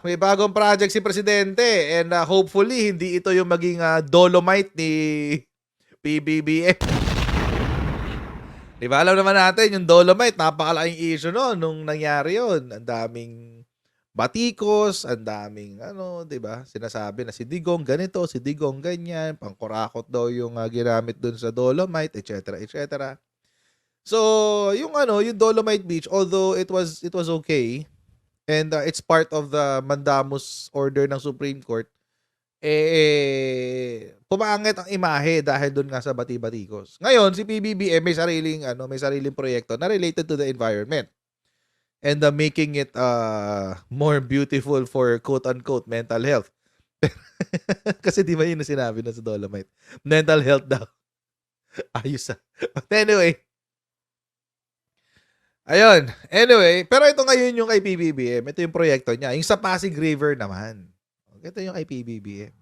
May bagong project si Presidente and hopefully hindi ito yung maging Dolomite ni PBBM. 'Di ba alam naman natin yung Dolomite napakalaking issue no'n nung nangyari yun. Ang daming batikos, ang daming ano, 'di ba, sinasabi na si Digong ganito, si Digong ganyan, pangkurakot daw yung ginamit dun sa Dolomite, et cetera, et cetera. So, yung ano, yung Dolomite Beach, although it was okay and it's part of the mandamus order ng Supreme Court, pumangit ang imahe dahil dun nga sa bati-batikos. Ngayon, si PBBM may sariling ano, may sariling proyekto na related to the environment and making it more beautiful for quote unquote mental health. Kasi 'di ba yun ang sinabi na sa Dolomite? Mental health daw. Ayos But anyway, ayun. Anyway, pero ito ngayon yung kay PBBM, ito yung proyekto niya. Yung sa Pasig River naman. Ito yung kay PBBM.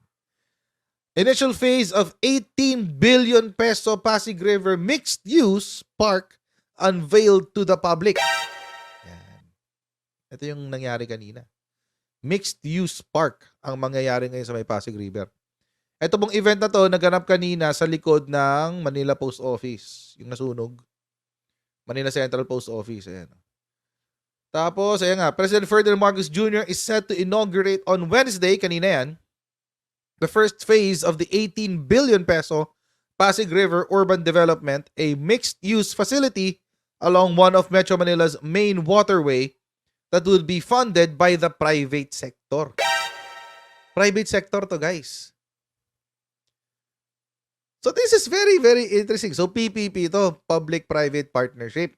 Initial phase of 18 billion peso Pasig River mixed use park unveiled to the public. Yan. Ito yung nangyari kanina. Mixed use park ang mangyayari ngayon sa may Pasig River. Ito pong event na to naganap kanina sa likod ng Manila Post Office, yung nasunog. Manila Central Post Office, ayan. Tapos, ayan nga, President Ferdinand Marcos Jr. is set to inaugurate on Wednesday, kanina yan, the first phase of the 18 billion peso Pasig River Urban Development, a mixed-use facility along one of Metro Manila's main waterway that will be funded by the private sector. Private sector to, guys. So this is very, very interesting. So PPP to, public-private partnership.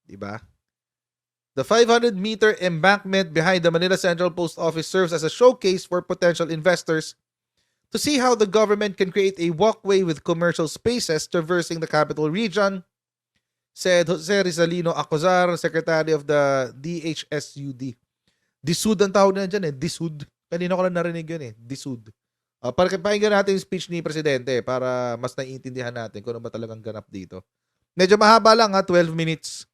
Diba? The 500-meter embankment behind the Manila Central Post Office serves as a showcase for potential investors to see how the government can create a walkway with commercial spaces traversing the capital region, said Jose Rizalino Acozar, Secretary of the DHSUD. DSUD ang tawag na dyan DSUD. Kanina ko lang narinig yun DSUD. Pakinggan natin yung speech ni Presidente para mas naiintindihan natin kung ano ba talagang ganap dito. Medyo mahaba lang 12 minutes.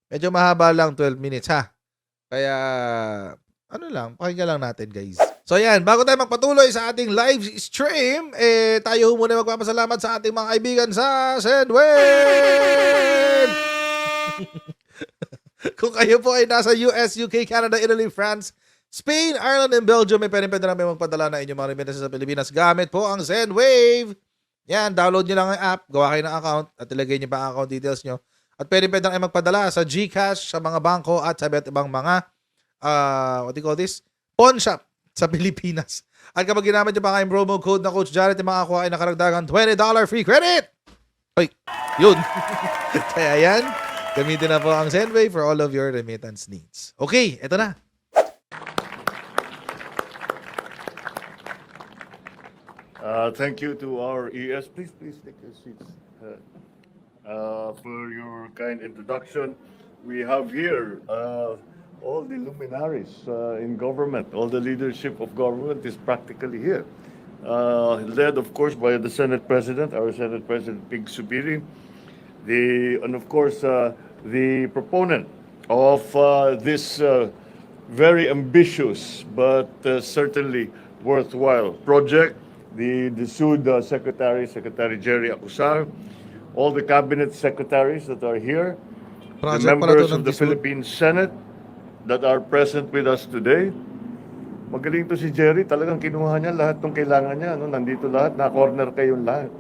Medyo mahaba lang 12 minutes ha. Kaya ano lang, pakinggan lang natin guys. So yan, bago tayo magpatuloy sa ating live stream, tayo muna magpapasalamat sa ating mga kaibigan sa Sendwave! Kung kayo po ay nasa US, UK, Canada, Italy, France, Spain, Ireland, and Belgium, may pwede namin magpadala na inyong mga remittances sa Pilipinas gamit po ang Sendwave. Yan, download nyo lang ang app, gawa kayo ng account, at ilagay nyo pa ang account details nyo. At pwede ay magpadala sa GCash, sa mga bangko, at sa iba't ibang mga, what do you call this? Pawn shop sa Pilipinas. At kapag ginamit nyo pa kayong promo code na Coach Jared, yung makakuha ay nakaragdagan $20 free credit! Hoy, yun. Kaya yan, gamitin na po ang Sendwave for all of your remittance needs. Okay, eto na. Thank you to our ES. Please take your seats. For your kind introduction, we have here all the luminaries in government. All the leadership of government is practically here. Led, of course, by the Senate President, our Senate President Pig Subiri, and of course the proponent of this very ambitious but certainly worthwhile project, the SUD Secretary Jerry Acuzar, all the cabinet secretaries that are here, the members of the Philippine Senate that are present with us today. Magaling to si Jerry, talagang kinuha niya lahat ng kailangan niya. Nandito lahat, na-corner kayong lahat.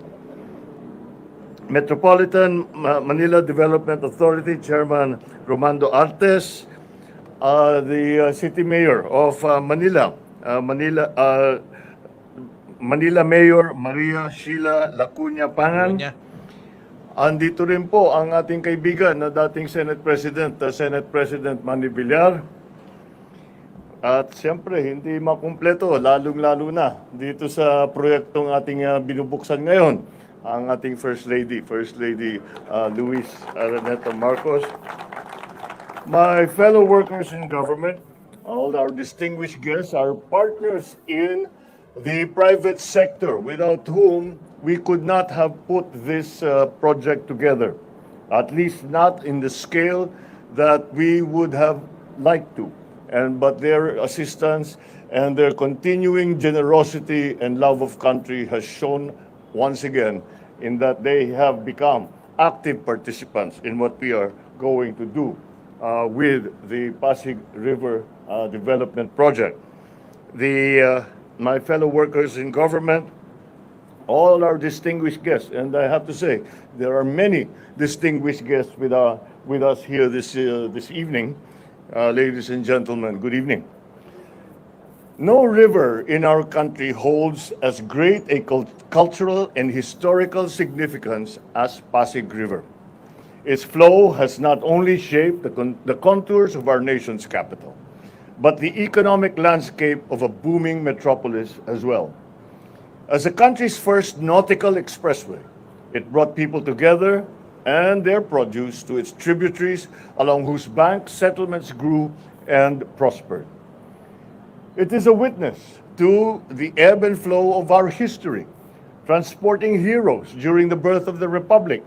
Metropolitan Manila Development Authority Chairman Romando Artes, the City Mayor of Manila Mayor Maria Sheila Lacuna Pangan. Andito rin po ang ating kaibigan na dating Senate President Manny Villar. At siyempre, hindi makumpleto, lalong-lalo na dito sa proyektong ating binubuksan ngayon, ang ating First Lady Luis Araneta Marcos. My fellow workers in government, all our distinguished guests, our partners in the private sector, without whom we could not have put this project together, at least not in the scale that we would have liked to. but their assistance and their continuing generosity and love of country has shown once again in that they have become active participants in what we are going to do with the Pasig River Development Project. My fellow workers in government, all our distinguished guests, and I have to say, there are many distinguished guests with us here this evening. Ladies and gentlemen, good evening. No river in our country holds as great a cultural and historical significance as Pasig River. Its flow has not only shaped the contours of our nation's capital, but the economic landscape of a booming metropolis as well. As the country's first nautical expressway, it brought people together and their produce to its tributaries along whose banks settlements grew and prospered. It is a witness to the ebb and flow of our history, transporting heroes during the birth of the Republic,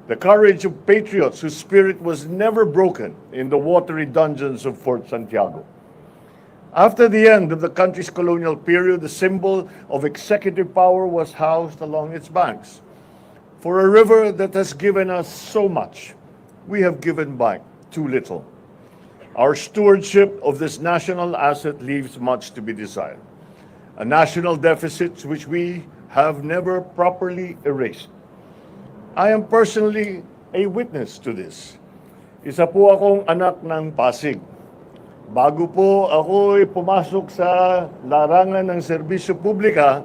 the courage of patriots whose spirit was never broken in the watery dungeons of Fort Santiago. After the end of the country's colonial period, the symbol of executive power was housed along its banks. For a river that has given us so much, we have given back too little. Our stewardship of this national asset leaves much to be desired. A national deficit which we have never properly erased. I am personally a witness to this. Isa po akong anak ng Pasig. Bago po ako pumasok sa larangan ng serbisyo publika,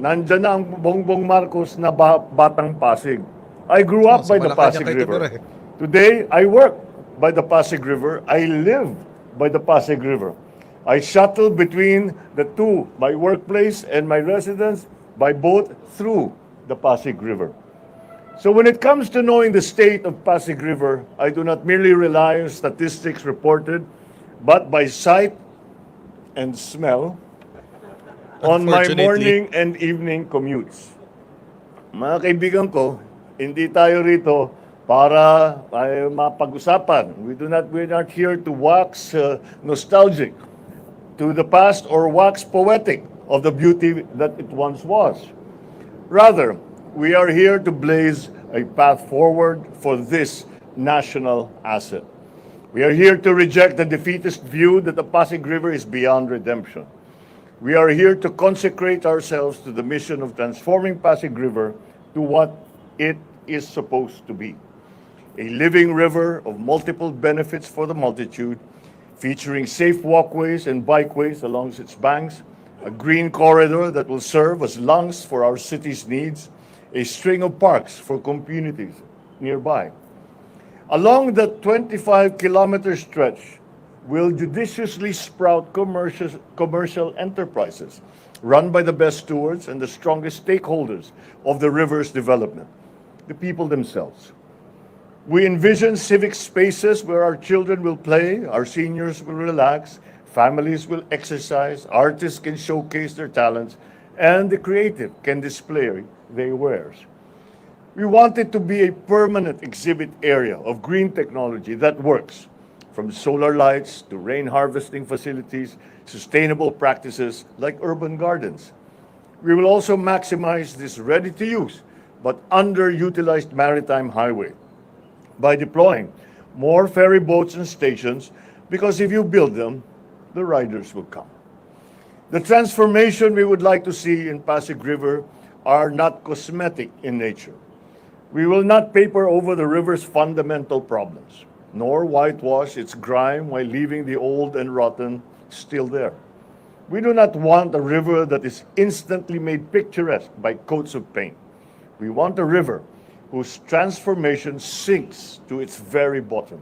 nandyan na ang Bongbong Marcos na batang Pasig. I grew up by the Pasig River. Today, I work by the Pasig River. I live by the Pasig River. I shuttle between the two, my workplace and my residence, by boat through the Pasig River. So when it comes to knowing the state of Pasig River, I do not merely rely on statistics reported, but by sight and smell on my morning and evening commutes. Mga kaibigan ko, hindi tayo rito para mapag-usapan. We're not here to wax nostalgic to the past or wax poetic of the beauty that it once was. Rather, we are here to blaze a path forward for this national asset. We are here to reject the defeatist view that the Pasig River is beyond redemption. We are here to consecrate ourselves to the mission of transforming Pasig River to what it is supposed to be. A living river of multiple benefits for the multitude, featuring safe walkways and bikeways along its banks, a green corridor that will serve as lungs for our city's needs, a string of parks for communities nearby. Along the 25-kilometer stretch will judiciously sprout commercial enterprises run by the best stewards and the strongest stakeholders of the river's development, the people themselves. We envision civic spaces where our children will play, our seniors will relax, families will exercise, artists can showcase their talents, and the creative can display their wares. We want it to be a permanent exhibit area of green technology that works, from solar lights to rain harvesting facilities, sustainable practices like urban gardens. We will also maximize this ready-to-use but underutilized maritime highway by deploying more ferry boats and stations, because if you build them, the riders will come. The transformation we would like to see in Pasig River are not cosmetic in nature. We will not paper over the river's fundamental problems, nor whitewash its grime while leaving the old and rotten still there. We do not want a river that is instantly made picturesque by coats of paint. We want a river whose transformation sinks to its very bottom.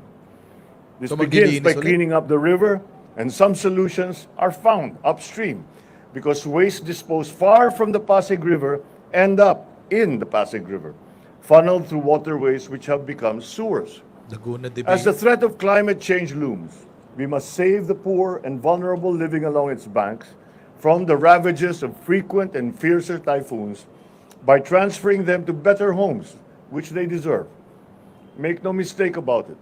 This begins by cleaning up the river, and some solutions are found upstream because waste disposed far from the Pasig River end up in the Pasig River, funneled through waterways which have become sewers. As the threat of climate change looms, we must save the poor and vulnerable living along its banks from the ravages of frequent and fiercer typhoons by transferring them to better homes, which they deserve. Make no mistake about it.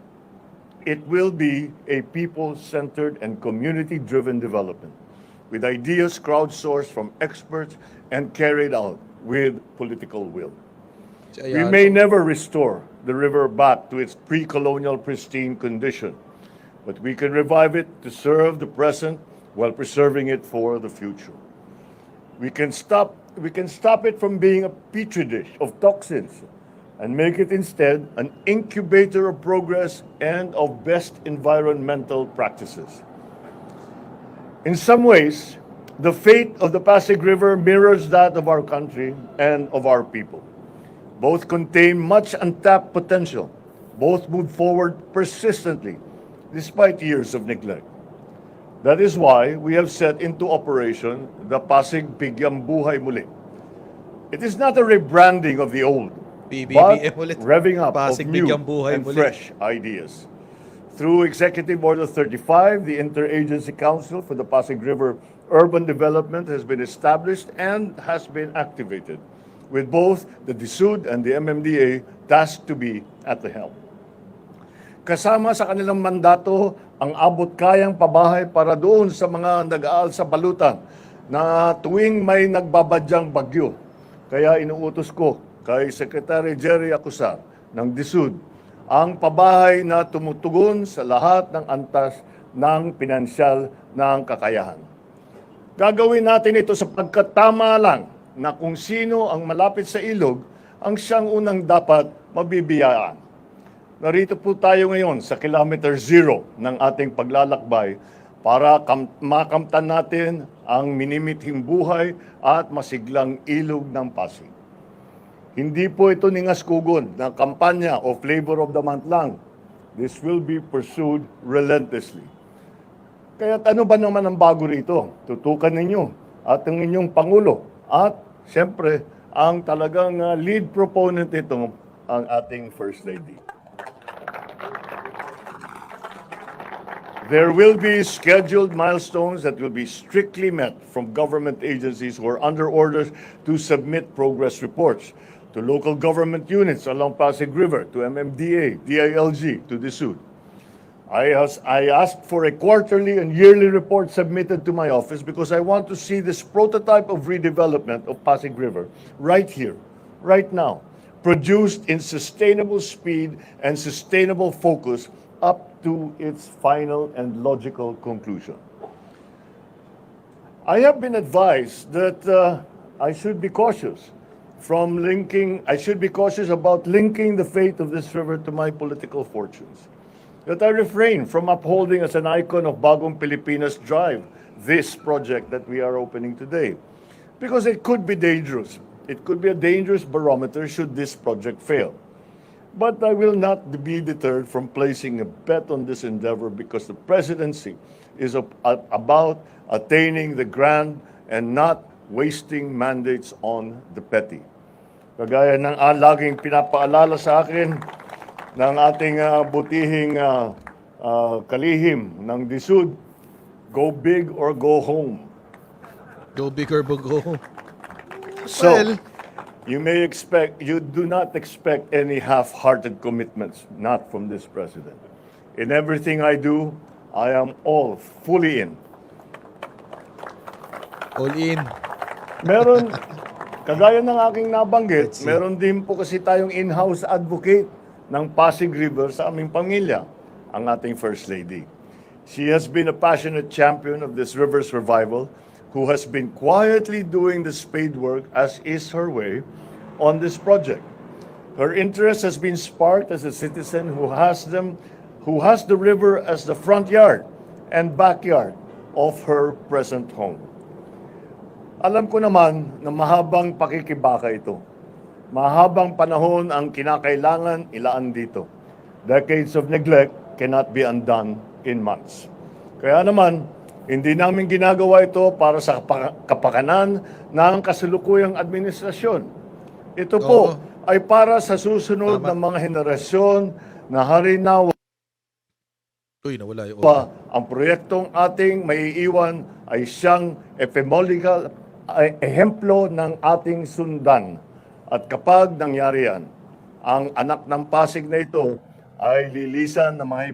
it will be a people-centered and community-driven development with ideas crowdsourced from experts and carried out with political will. Si We Ayala. may never restore the river back to its pre-colonial pristine condition, but we can revive it to serve the present while preserving it for the future. We can stop it from being a petri dish of toxins and make it instead an incubator of progress and of best environmental practices. In some ways, the fate of the Pasig River mirrors that of our country and of our people. Both contain much untapped potential. Both move forward persistently despite years of neglect. That is why we have set into operation the Pasig Bigyang Buhay Muli. It is not a rebranding of the old, but PBBM ulit. revving up Pasig of new Bigyang Buhay and Muli. fresh ideas. Through Executive Order 35, the Interagency Council for the Pasig River Urban Development has been established and has been activated, with both the DSUD and the MMDA tasked to be at the helm. Kasama sa kanilang mandato ang abot-kayang pabahay para doon sa mga nag-aal sa balutan na tuwing may nagbabadyang bagyo. Kaya inuutos ko kay Secretary Jerry Acusar ng DSUD ang pabahay na tumutugon sa lahat ng antas ng pinansyal ng kakayahan. Gagawin natin ito sapagkat tama lang na kung sino ang malapit sa ilog ang siyang unang dapat mabibiyaan. Narito po tayo ngayon sa kilometer zero ng ating paglalakbay para makamtan natin ang minimithing buhay at masiglang ilog ng Pasig. Hindi po ito ningaskugon na kampanya o flavor of the month lang. This will be pursued relentlessly. Kaya ano ba naman ang bago rito? Tutukan ninyo at ang inyong Pangulo at siyempre ang talagang lead proponent nito ang ating First Lady. There will be scheduled milestones that will be strictly met from government agencies who are under orders to submit progress reports to local government units along Pasig River, to MMDA, DILG, to DSUD. I asked for a quarterly and yearly report submitted to my office because I want to see this prototype of redevelopment of Pasig River right here, right now, produced in sustainable speed and sustainable focus up to its final and logical conclusion. I have been advised that I should be cautious about linking the fate of this river to my political fortunes. That I refrain from upholding as an icon of Bagong Pilipinas Drive this project that we are opening today. Because it could be dangerous. It could be a dangerous barometer should this project fail. But I will not be deterred from placing a bet on this endeavor because the presidency is about attaining the grand and not wasting mandates on the petty. Kagaya ng laging pinapaalala sa akin ng ating butihing kalihim ng DSUD, go big or go home. Go big or go home. So, Well, you do not expect any half-hearted commitments, not from this president. In everything I do, I am all fully in. all in. Meron, kagaya ng aking nabanggit, Let's see. meron din po kasi tayong in-house advocate ng Pasig River sa aming pamilya, ang ating First Lady. She has been a passionate champion of this river's revival, who has been quietly doing the spade work as is her way on this project. Her interest has been sparked as a citizen who has the river as the front yard and backyard of her present home. Alam ko naman na mahabang pakikibaka ito. Mahabang panahon ang kinakailangan ilaan dito. Decades of neglect cannot be undone in months. Kaya naman, hindi namin ginagawa ito para sa kapakanan ng kasalukuyang administrasyon. Ito po ay para sa susunod Tama. ng mga henerasyon na harinawa Uy, nawala yung pa ang proyektong ating maiiwan ay siyang ephemeral ehemplo ng ating sundan. At kapag nangyari yan, ang anak ng Pasig na ito ay lilisan na may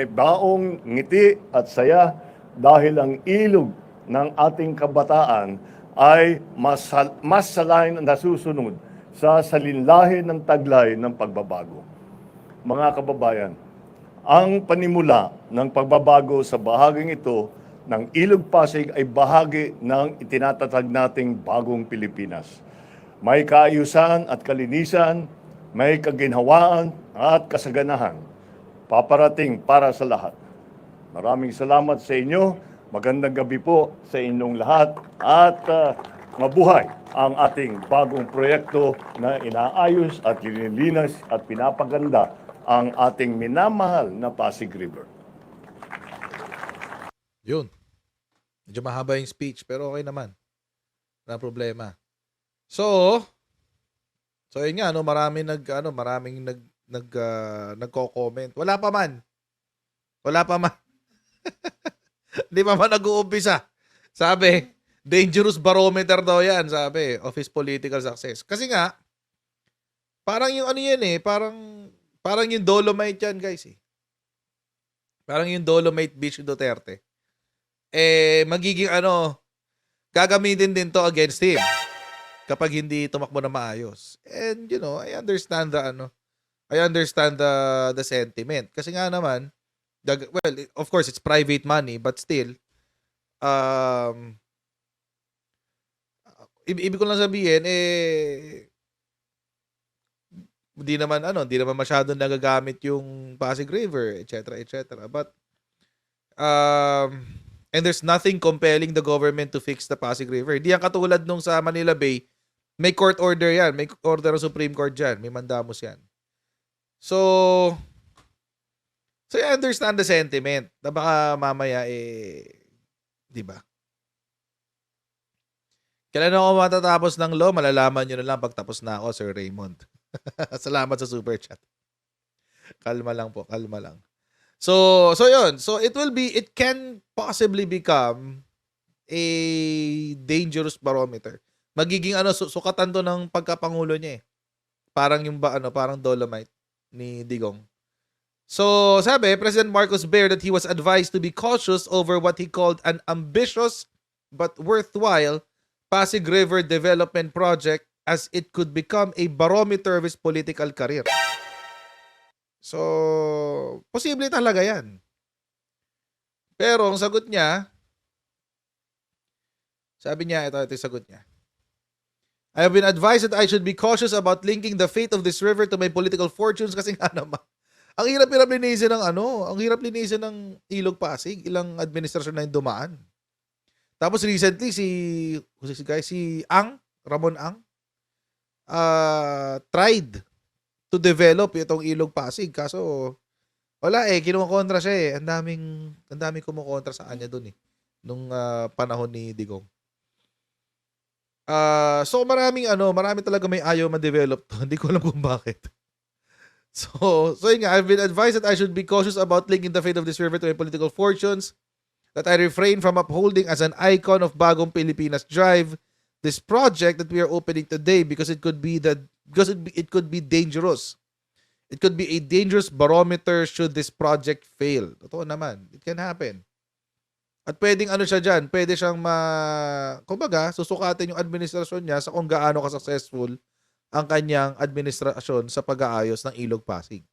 baong ngiti at saya dahil ang ilog ng ating kabataan ay mas salain na nasusunod sa salinlahi ng taglay ng pagbabago. Mga kababayan, ang panimula ng pagbabago sa bahaging ito ng Ilog Pasig ay bahagi ng itinatatag nating bagong Pilipinas. May kaayusan at kalinisan, may kaginhawaan at kasaganahan. Paparating para sa lahat. Maraming salamat sa inyo. Magandang gabi po sa inyong lahat at mabuhay ang ating bagong proyekto na inaayos at linilinas at pinapaganda ang ating minamahal na Pasig River. Yun. Medyo mahaba yung speech pero okay naman. Wala problema. So yun nga, maraming nagko-comment. Wala pa man. Hindi pa man nag-uumpisa. Sabi, dangerous barometer daw yan, sabi, of his political success. Kasi nga, parang yung parang yung Dolomite yan, guys, eh. Parang yung Dolomite Beach Duterte. Magiging gagamitin din to against him kapag hindi tumakbo na maayos. And I understand the sentiment. Kasi nga naman, well, of course, it's private money, but still, ibig ko lang sabihin, hindi naman masyadong nagagamit yung Pasig River, etc. But, and there's nothing compelling the government to fix the Pasig River. Hindi yan katulad nung sa Manila Bay, may court order yan, may order ng Supreme Court dyan, may mandamus yan. So I understand the sentiment na baka mamaya di ba? Kailan ako matatapos ng law? Malalaman nyo na lang pagtapos na ako, Sir Raymond. Salamat sa super chat. Kalma lang po, kalma lang. So yun. So it can possibly become a dangerous barometer. Magiging sukatan to ng pagkapangulo niya eh. Parang parang Dolomite ni Digong. So, sabi, President Marcos Baer that he was advised to be cautious over what he called an ambitious but worthwhile Pasig River development project as it could become a barometer of his political career. So, posible talaga yan. Pero, ang sagot niya, sabi niya, ito yung sagot niya. I have been advised that I should be cautious about linking the fate of this river to my political fortunes kasi nga naman, ang hirap linisin ng Ilog Pasig, ilang administrasyon na yung dumaan. Tapos recently si Ramon Ang tried to develop itong Ilog Pasig kaso wala kinukontra siya eh. Ang daming kumukontra sa kanya doon eh nung panahon ni Digong. So marami talaga may ayaw ma-develop to. Hindi ko alam kung bakit. So yun nga, I've been advised that I should be cautious about linking the fate of this river to my political fortunes, that I refrain from upholding as an icon of Bagong Pilipinas Drive this project that we are opening today because it could be dangerous. It could be a dangerous barometer should this project fail. Totoo naman, it can happen. At pwedeng siya dyan, pwede siyang kumbaga, susukatin yung administrasyon niya sa kung gaano ka-successful ang kanyang administrasyon sa pag-aayos ng Ilog Pasig.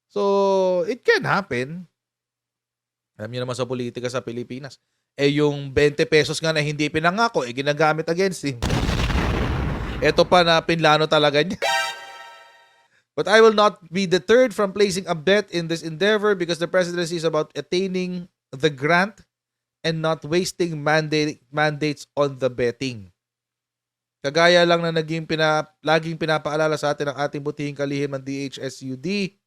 So, it can happen. Alam niyo naman sa politika sa Pilipinas. Yung 20 pesos nga na hindi pinangako, ginagamit against him. Ito pa na pinlano talaga niya. But I will not be deterred from placing a bet in this endeavor because the presidency is about attaining the grant and not wasting mandates on the betting. Kagaya lang na laging pinapaalala sa atin ng ating butihing kalihim ng DHSUD,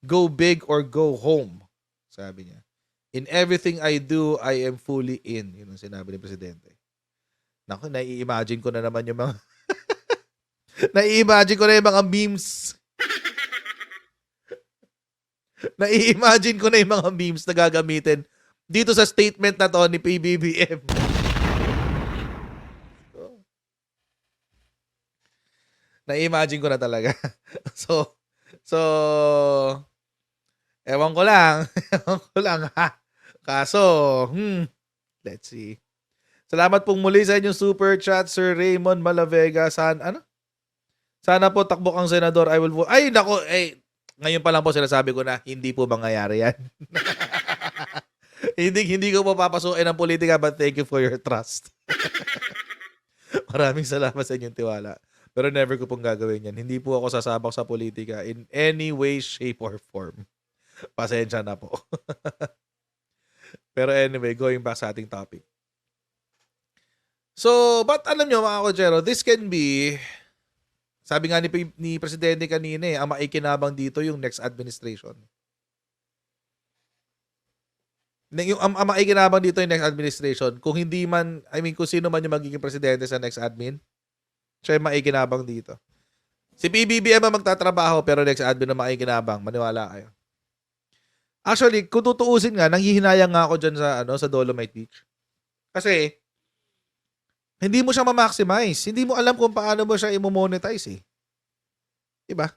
go big or go home. Sabi niya. In everything I do, I am fully in. Yun ang sinabi ni Presidente. Naku, nai-imagine ko na naman yung mga nai-imagine ko na yung mga memes. Nai-imagine ko na yung mga memes na gagamitin dito sa statement na to ni PBBM. Na-imagine ko na talaga. So So, ewan ko lang. Ewan ko lang ha. Kaso, let's see. Salamat pong muli sa inyong super chat, Sir Raymond Malavega. Sana po takbo kang senador. I will vote. Ay, nako. Ngayon pa lang po sinasabi ko na hindi po mangyayari yan. hindi ko po papasukin ang politika, but thank you for your trust. Maraming salamat sa inyong tiwala. Pero never ko pong gagawin yan. Hindi po ako sasabak sa politika in any way, shape, or form. Pasensya na po. Pero anyway, going back sa ating topic. So, but alam nyo mga kochero, this can be, sabi nga ni Presidente kanina ang maikinabang dito yung next administration. Ang maikinabang dito yung next administration, kung hindi man, kung sino man yung magiging presidente sa next admin, siya yung maikinabang dito. Si PBBM ang magtatrabaho pero next admin na maikinabang, maniwala kayo. Actually, kung tutuusin nga, nanghihinayang nga ako dyan sa Dolomite Beach. Kasi, hindi mo siya ma-maximize. Hindi mo alam kung paano mo siya i-monetize eh. Diba?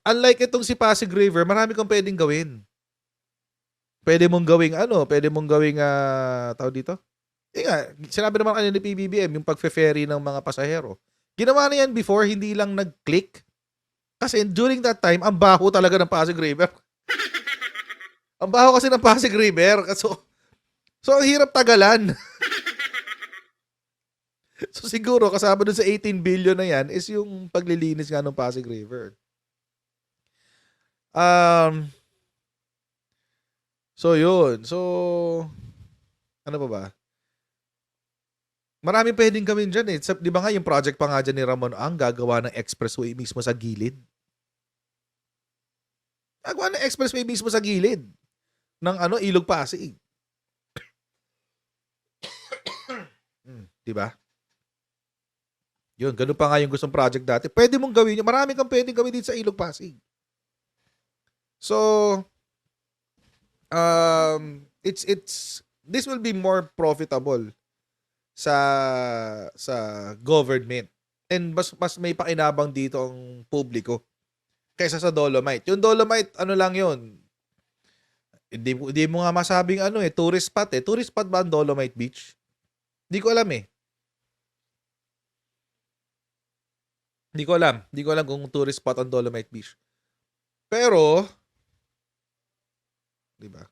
Unlike itong si Pasig River, marami kang pwedeng gawin. Pwede mong gawing tawag dito? Nga, sinabi naman kanina ni PBBM, yung pag-ferry ng mga pasahero. Ginawa na yan before, hindi lang nag-click. Kasi during that time, ang baho talaga ng Pasig River. Ang baho kasi ng Pasig River. So ang hirap tagalan. So siguro kasama dun sa 18 billion na yan is yung paglilinis nga ng Pasig River. So yun. So ano pa ba? Marami pwedeng gawin dyan eh. Di ba nga yung project pa nga dyan ni Ramon ang gagawa ng expressway mismo sa gilid? Gagawa ng expressway mismo sa gilid ng Ilog Pasig. Diba? Yun, ganun pa nga yung gustong project dati. Pwede mong gawin yun. Marami kang pwedeng gawin dito sa Ilog Pasig. So, this will be more profitable sa government. And mas may pakinabang dito ang publiko kaysa sa Dolomite. Yung Dolomite, lang yun. Hindi mo nga masabing tourist spot eh. Tourist spot ba ang Dolomite Beach? Hindi ko alam eh. Hindi ko alam kung tourist spot ang Dolomite Beach. Pero, di ba?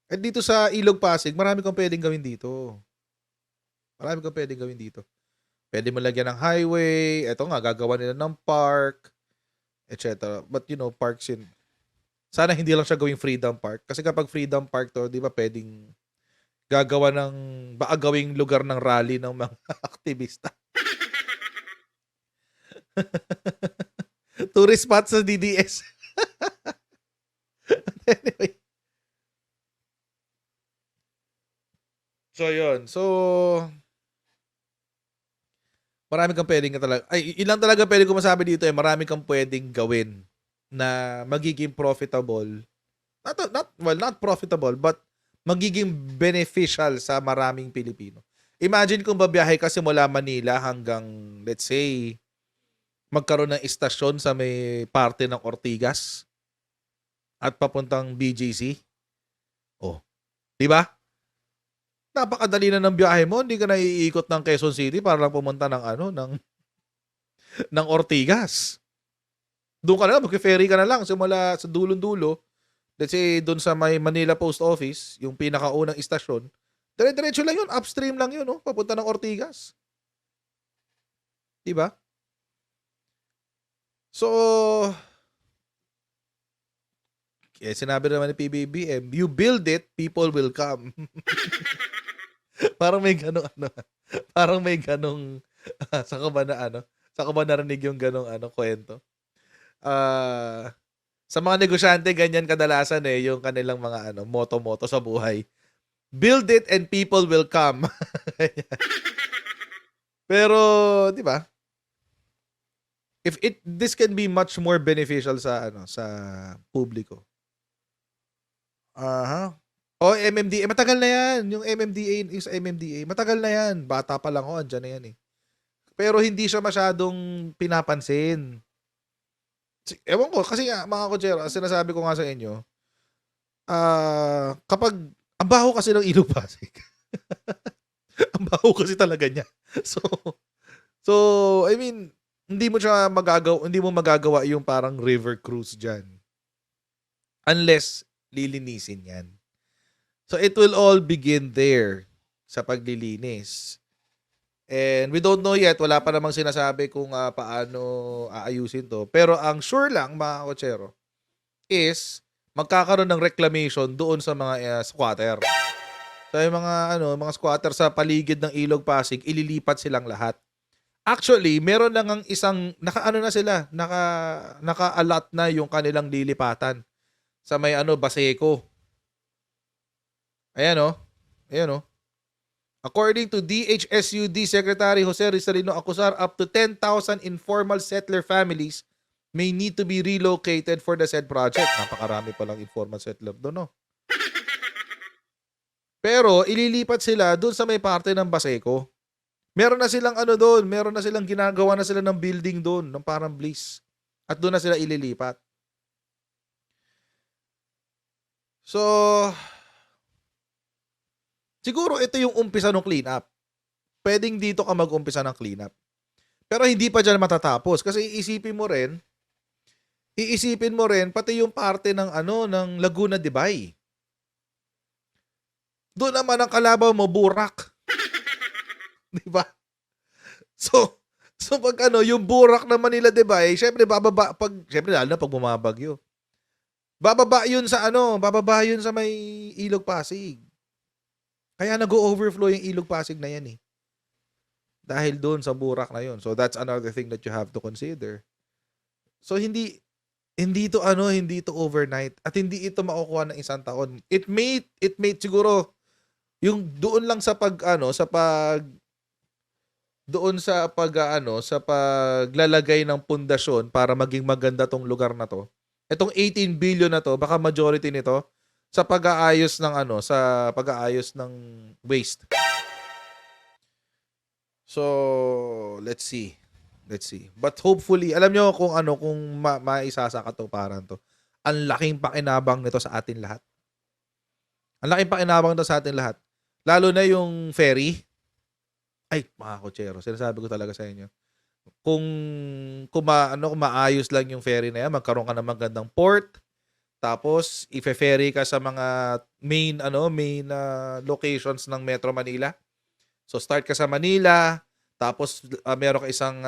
At dito sa Ilog Pasig, marami kang pwedeng gawin dito. Pwede mo lagyan ng highway. Eto nga, gagawa nila ng park, etc. But parks yun. Sana hindi lang siya gawing Freedom Park. Kasi kapag Freedom Park to, di ba pwedeng gagawa baka gawing lugar ng rally ng mga aktivista. Tourist spot sa DDS. Anyway. So, yun. So, marami kang pwedeng ilang talaga pwede ko masabi dito marami kang pwedeng gawin na magiging profitable. Not profitable, but magiging beneficial sa maraming Pilipino. Imagine kung babiyahe ka mula Manila hanggang, let's say, magkaroon ng istasyon sa may parte ng Ortigas at papuntang BGC. Oh, di ba? Napakadali na ng biyahe mo, hindi ka na iikot ng Quezon City para lang pumunta ng Ortigas. Doon ka na lang, mag-ferry ka na lang simula sa dulong-dulo. Let's say, doon sa may Manila Post Office, yung pinakaunang istasyon, dire-diretso lang yun, upstream lang yun, papunta ng Ortigas. Diba? So, sinabi naman ni PBBM, you build it, people will come. Parang may ganong, sa ko ba narinig yung ganong kwento? Sa mga negosyante, ganyan kadalasan yung kanilang mga moto-moto sa buhay. Build it and people will come. Pero, di ba? This can be much more beneficial sa publiko. MMDA, matagal na yan. Yung MMDA, matagal na yan. Bata pa lang ako, andyan na yan eh. pero hindi siya masyadong pinapansin. Ewan ko, kasi nga, mga kotsero, sinasabi ko nga sa inyo, kapag, ang baho kasi ng Ilog Pasig. Ang baho kasi talaga niya. So, so, I mean, hindi mo magagawa yung parang river cruise dyan. Unless, lilinisin yan. So, it will all begin there sa paglilinis. And we don't know yet, wala pa namang sinasabi kung paano aayusin to. Pero ang sure lang, mga kotsero, is magkakaroon ng reclamation doon sa mga squatter. So yung mga squatter sa paligid ng Ilog Pasig, ililipat silang lahat. Actually, meron na ngang isang naka-allot na yung kanilang lilipatan sa may Baseco. Ayan oh. According to DHSUD Secretary Jose Rizalino Acusar, up to 10,000 informal settler families may need to be relocated for the said project. Napakarami palang informal settler doon, no? Pero ililipat sila doon sa may parte ng Baseco. Meron na silang doon, meron na silang ginagawa na sila ng building doon, ng parang Bliss. At doon na sila ililipat. So, siguro ito yung umpisa ng cleanup. Pwedeng dito ka mag-umpisa ng cleanup. Pero hindi pa dyan matatapos kasi iisipin mo rin pati yung parte ng ng Laguna de Bay. Doon naman ang kalabaw mo, Burak. Di ba? So pag yung Burak na Manila de Bay, syempre bababa syempre lalo na pag bumabagyo. Bababa yun sa may Ilog Pasig. Kaya nag-o-overflow yung Ilog Pasig na yan eh. Dahil doon sa Burak na yun. So that's another thing that you have to consider. So hindi to overnight at hindi ito makukuha ng isang taon. It may siguro yung doon lang sa paglalagay ng pundasyon para maging maganda tong lugar na to. Itong 18 billion na to, baka majority nito sa pag-aayos ng waste. So, let's see. But hopefully, alam nyo kung maisasakatuparan to. Ang laking pakinabang nito sa atin lahat. Lalo na yung ferry. Ay, mga kotsero, sinasabi ko talaga sa inyo. Kung maayos lang yung ferry na yan, magkaroon ka ng magandang port, tapos ife-ferry ka sa mga main locations ng Metro Manila. So start ka sa Manila, tapos meron ka isang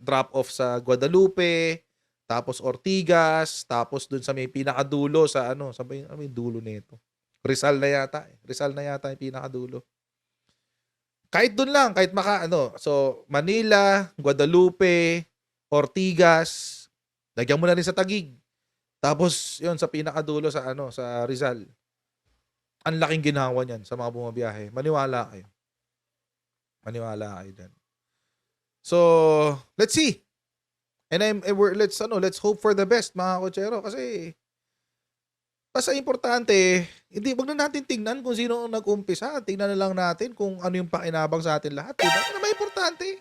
drop-off sa Guadalupe, tapos Ortigas, tapos dun sa may pinakadulo sa may dulo nito. Rizal na yata yung pinakadulo. Kahit dun lang, so Manila, Guadalupe, Ortigas, lagyan mo na rin sa Taguig. Tapos yun sa pinakadulo sa Rizal. Ang laking ginawa niyan sa mga bumabiyahe. Maniwala kayo dyan. So, let's see. And let's hope for the best, mga kotsero, kasi basta importante, wag na natin tingnan kung sino ang nag-umpisa. Tingnan na lang natin kung ano yung pakinabang sa atin lahat. Diba? Yun ang importante.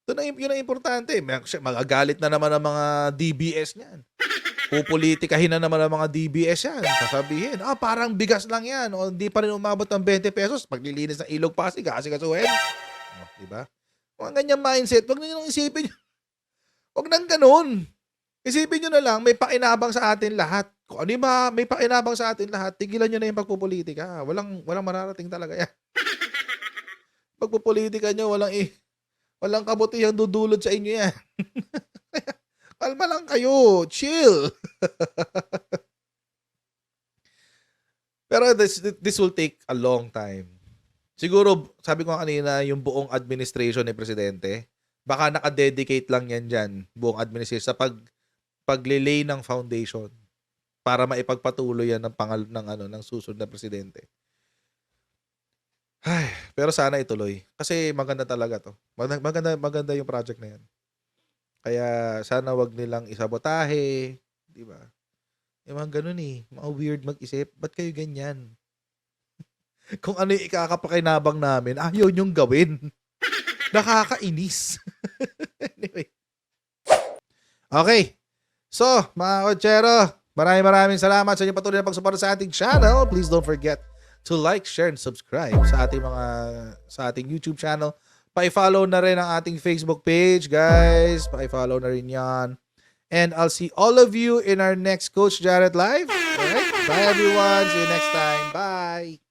Yun ang importante. Magagalit na naman ang mga DBS niyan. Pupolitikahin na naman ang mga DBS yan. Sasabihin, parang bigas lang yan. O hindi pa rin umabot ng 20 pesos. Paglilinis ng Ilog Pasig, kasuhin. Diba? Kung ang ganyang mindset, wag na nyo isipin. Wag nang ganun. Isipin nyo na lang, may pakinabang sa atin lahat. Kung ano may pakinabang sa atin lahat, tigilan nyo na yung pagpupolitika. Walang mararating talaga yan. Pagpupolitika nyo, walang kabutihang dudulot sa inyo yan. Kalma lang kayo. Chill. Pero this will take a long time. Siguro, sabi ko kanina, yung buong administration ni Presidente, baka naka-dedicate lang yan dyan, buong administration, sa paglilay ng foundation para maipagpatuloy yan ng susunod na presidente. Ay, pero sana ituloy. Kasi maganda talaga to. Maganda yung project na yan. Kaya sana wag nilang isabotahe, di ba? Yung mga ganun mga weird mag-isip. Ba't kayo ganyan? Kung ano yung ikakapakinabang namin, ayaw nyong gawin. Nakakainis. Anyway. Okay. So, mga kotsero, maraming salamat sa inyong patuloy na pagsuporta sa ating channel. Please don't forget to like, share, and subscribe sa ating YouTube channel. Pa-follow na rin ang ating Facebook page, guys. Pa-follow na rin yan. And I'll see all of you in our next Coach Jared Live. Alright? Bye, everyone. See you next time. Bye.